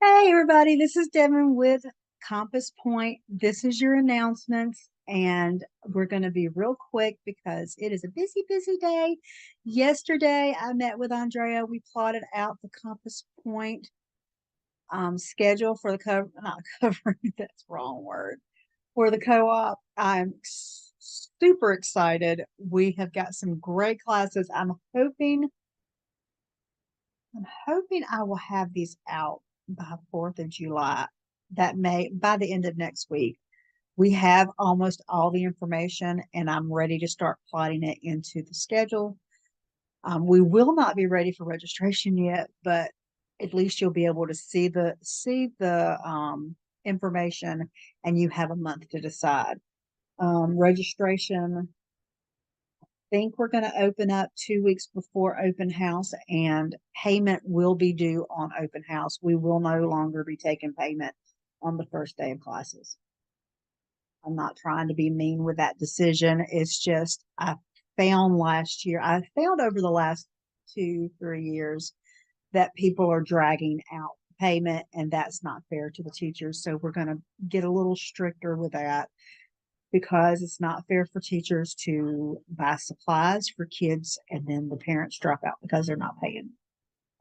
Hey, everybody, this is Devin with Compass Point. This is your announcements, and we're going to be real quick because it is a busy, busy day. Yesterday, I met with Andrea. We plotted out the Compass Point schedule for the not covering, that's the wrong word, for the co-op. I'm super excited. We have got some great classes. I'm hoping I will have these out by 4th of July. That may by the end of next week. We have almost all the information and I'm ready to start plotting it into the schedule. We will not be ready for registration yet, but at least you'll be able to see the information and you have a month to decide. Registration, think we're going to open up 2 weeks before open house, and payment will be due on open house. We will no longer be taking payment on the first day of classes. I'm not trying to be mean with that decision. It's just, I found over the last 2, 3 years that people are dragging out payment, and that's not fair to the teachers. So we're going to get a little stricter with that because it's not fair for teachers to buy supplies for kids and then the parents drop out because they're not paying.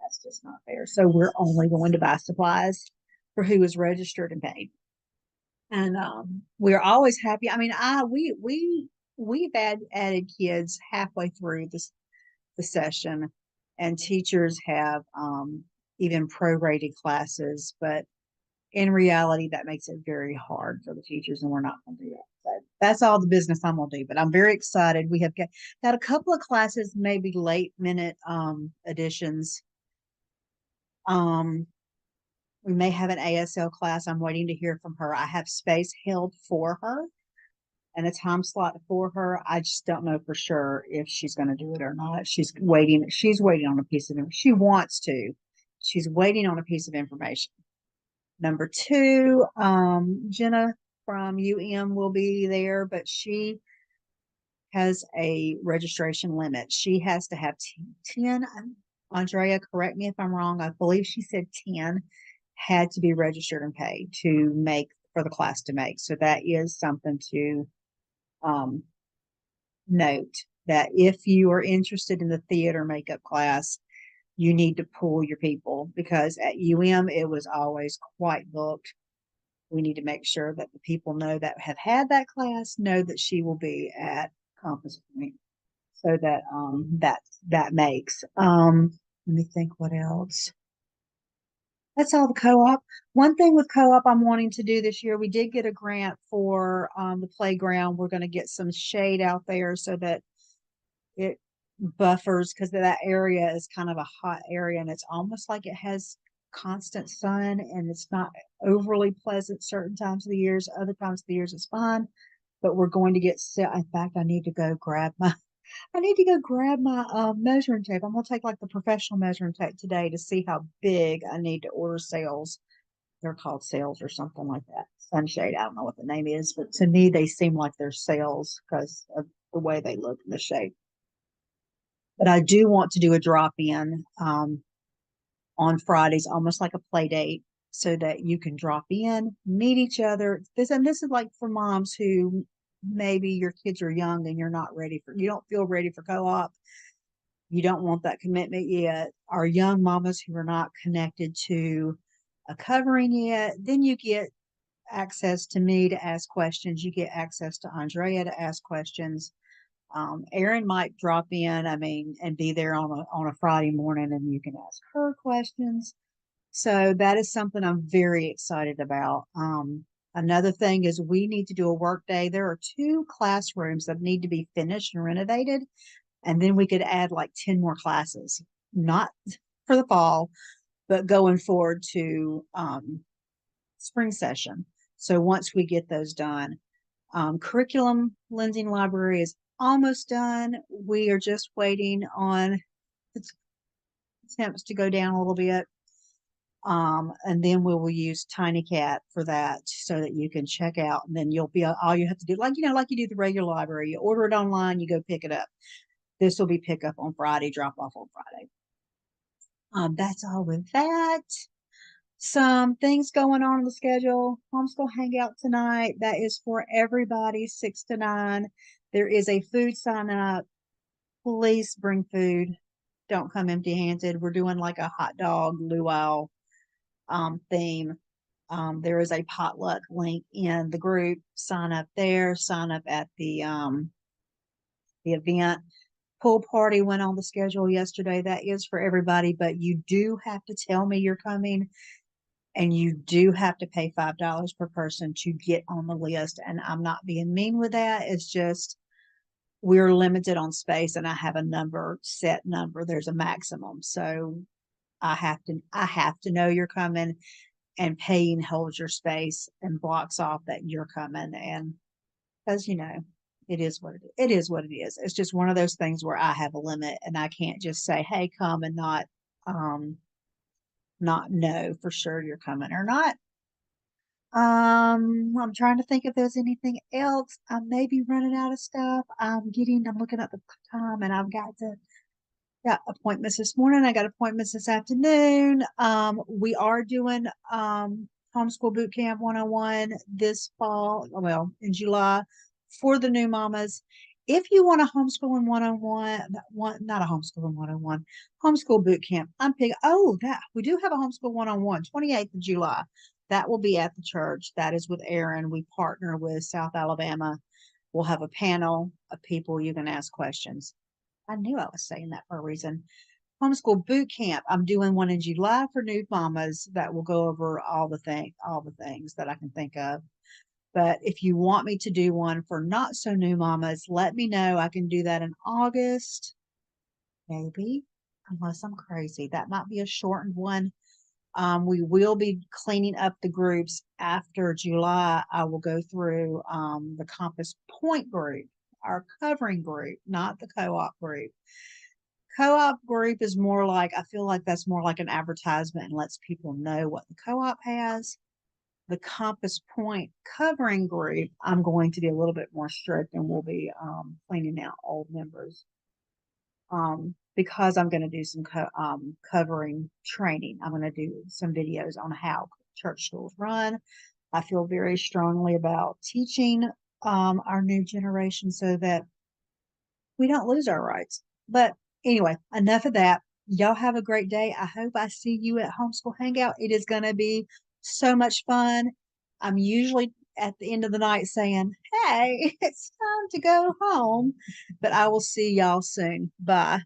That's just not fair. So we're only going to buy supplies for who is registered and paid. And we're always happy. I mean, we've added kids halfway through the session, and teachers have even prorated classes, but in reality, that makes it very hard for the teachers, and we're not going to do that. So that's all the business I'm going to do. But I'm very excited. We have got a couple of classes, maybe late minute additions. Um, we may have an ASL class. I'm waiting to hear from her. I have space held for her and a time slot for her. I just don't know for sure if she's going to do it or not. She's waiting. She's waiting on a piece of. She wants to. She's waiting on a piece of information. Number two, Jenna from UM will be there, but she has a registration limit. She has to have 10. Andrea, correct me if I'm wrong. I believe she said 10 had to be registered and paid to make for the class to make. So that is something to um, note that if you are interested in the theater makeup class, you need to pull your people because at UM it was always quite booked. We need to make sure that the people know that have had that class know that she will be at Compass Point, so that that makes. Let me think what else. That's all the co-op. One thing with co-op I'm wanting to do this year, we did get a grant for the playground. We're going to get some shade out there so that it buffers because that area is kind of a hot area and it's almost like it has constant sun and it's not overly pleasant certain times of the years. Other times of the years it's fine, but we're going to get set. In fact, I need to go grab my measuring tape. I'm gonna take like the professional measuring tape today to see how big I need to order sales. They're called sales or something like that. Sunshade. I don't know what the name is, but to me they seem like they're sales because of the way they look in the shape. But I do want to do a drop in on Fridays, almost like a play date, so that you can drop in, meet each other. This is like for moms who maybe your kids are young and you don't feel ready for co-op. You don't want that commitment yet. Or young mamas who are not connected to a covering yet. Then you get access to me to ask questions. You get access to Andrea to ask questions. Erin might drop in, I mean, and be there on a Friday morning, and you can ask her questions. So that is something I'm very excited about. Another thing is we need to do a work day. There are 2 classrooms that need to be finished and renovated, and then we could add like 10 more classes, not for the fall, but going forward to spring session. So once we get those done, curriculum lending library is almost done. We are just waiting on attempts to go down a little bit. And then we will use TinyCat for that so that you can check out, and then you'll be all you have to do, like you do the regular library. You order it online, you go pick it up. This will be pick up on Friday, drop off on Friday. That's all with that. Some things going on the schedule. Homeschool hangout tonight. That is for everybody, 6 to 9. There is a food sign up. Please bring food. Don't come empty handed. We're doing like a hot dog luau theme. There is a potluck link in the group. Sign up there. Sign up at the event. Pool party went on the schedule yesterday. That is for everybody, but you do have to tell me you're coming, and you do have to pay $5 per person to get on the list. And I'm not being mean with that. It's just we're limited on space, and I have a set number. There's a maximum. So I have to know you're coming, and paying holds your space and blocks off that you're coming. And because it is what it is what it is. It's just one of those things where I have a limit, and I can't just say, hey, come, and not know for sure you're coming or not. I'm trying to think if there's anything else. I may be running out of stuff. I'm looking at the time, and got appointments this morning. I got appointments this afternoon. We are doing homeschool boot camp 101 this fall, well, in July, for the new mamas. If you want a homeschooling 101, not a homeschooling 101, homeschool boot camp, that we do have a homeschool 101, 28th of July. That will be at the church. That is with Aaron. We partner with South Alabama. We'll have a panel of people you can ask questions. I knew I was saying that for a reason. Homeschool boot camp. I'm doing one in July for new mamas that will go over all the things that I can think of. But if you want me to do one for not so new mamas, let me know. I can do that in August, maybe, unless I'm crazy. That might be a shortened one. We will be cleaning up the groups after July. I will go through the Compass Point group, our covering group, not the co-op group. Co-op group is more like, I feel like that's more like an advertisement and lets people know what the co-op has. The Compass Point covering group, I'm going to be a little bit more strict, and we'll be cleaning out old members. Because I'm going to do some covering training. I'm going to do some videos on how church schools run. I feel very strongly about teaching our new generation so that we don't lose our rights. But anyway, enough of that. Y'all have a great day. I hope I see you at Homeschool Hangout. It is going to be so much fun. I'm usually at the end of the night saying, hey, it's time to go home. But I will see y'all soon. Bye.